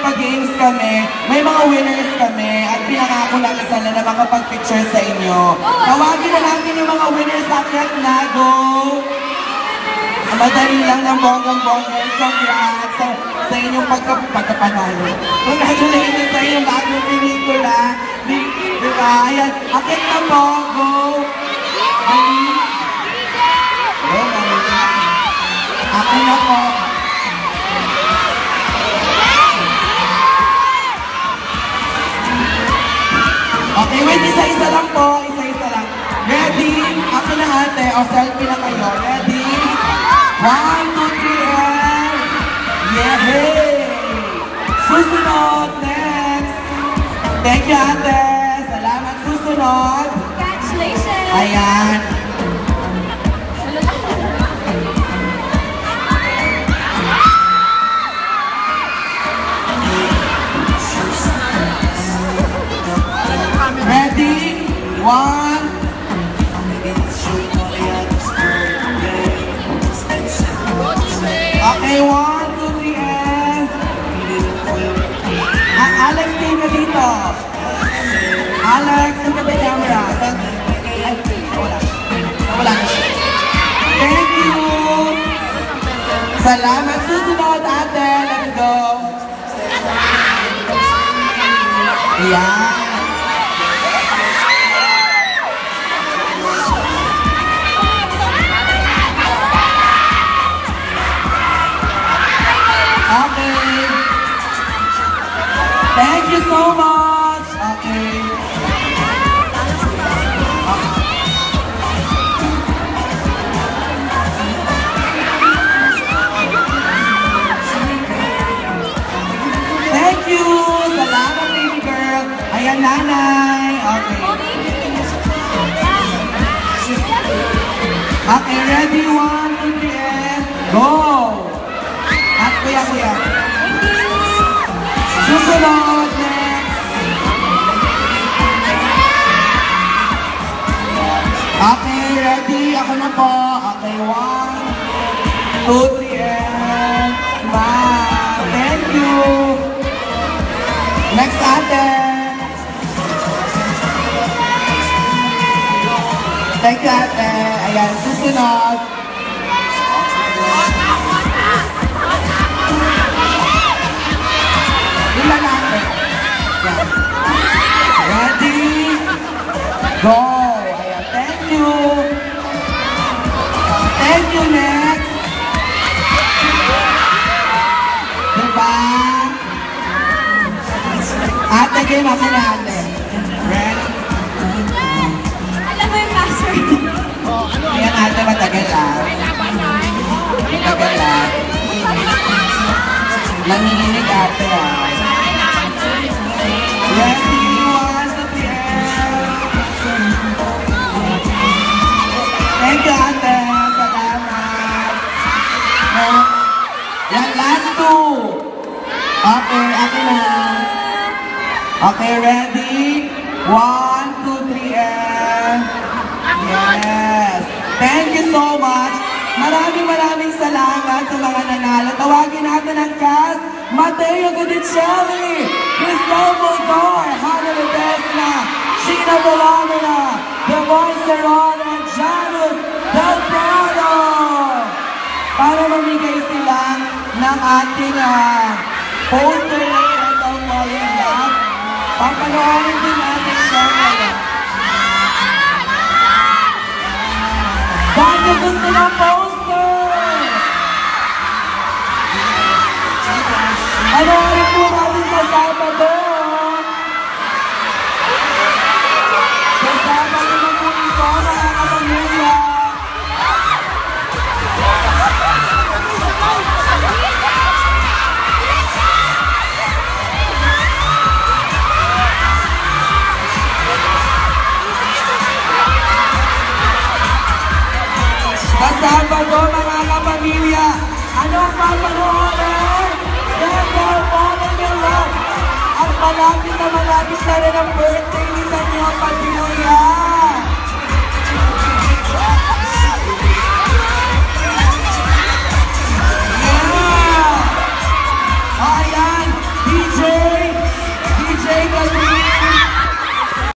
nagpa-games kami, may mga winners kami, at pinangako namin sana na makapag-picture sa inyo. Tawagin na natin yung mga winners sa akyat na, go! Madali lang ng bonggang-bongga. Congrats sa inyong pagkapanalo. Congratulations sa inyong bagong pelikula. Diba? Ayan, akyat na po, go! Akin na po. Okay, wait, isa-isa lang po. Isa-isa lang. Ready? Ako na ate. O, selfie na kayo. Ready? 1, 2, 3, and... Yehey! Susunod! Next! Thank you, ate. Salamat. Susunod. Congratulations! Ayan. Ready? 1. Okay, 1, 2, 3, and... Alex, tingin ka dito. Alex, tingin ka sa camera. Wala na siya. Thank you! Salamat. Susunod, ate. Let's go. Ayan. Okay. Thank you so much. Okay. Thank you. Salamat, baby girl. Ayan, nanay. Okay. Okay, ready? 1, 2, 3, and go. At kuya. Susunod, next. Okay, ready? Ako na po. Okay, 1, 2, 3, and smile. Thank you. Next, ate. Thank you, ate. Ayan, susunod. Ready? Go! Ayan, thank you! Thank you, next! Diba? Ate, game ako na ate. Ready? Alam mo yung password. Ayan, ate, matagal lang. Matagal lang. Nanginginig ate ah. Ready? 1, 2, 3, and... Thank you, ate. Salamat. Yan, last 2. Okay, ate na. Okay, ready? 1, 2, 3, and... Yes. Thank you so much. Maraming salamat sa mga nanalo. Tawagin natin ang cast. Mateo Godicelli, Cristel Moldor, Hannah Ledesma, Sheena Bolomena, Devoy Ceron, and Janus Del Prado. Para mamigay sila ng ating poster ng Candle Falling Love. Papanoorin din natin siya ngayon. Bakit gusto ng poster? Panoorin po natin sa Sabado. Sa Sabado na po ito, mga kapamilya. Sa Sabado, mga kapamilya, anong papanoorin? Candle Falling in Love. At malapit na rin ang birthday ni Daniel Padilla. Yeah! Ayan!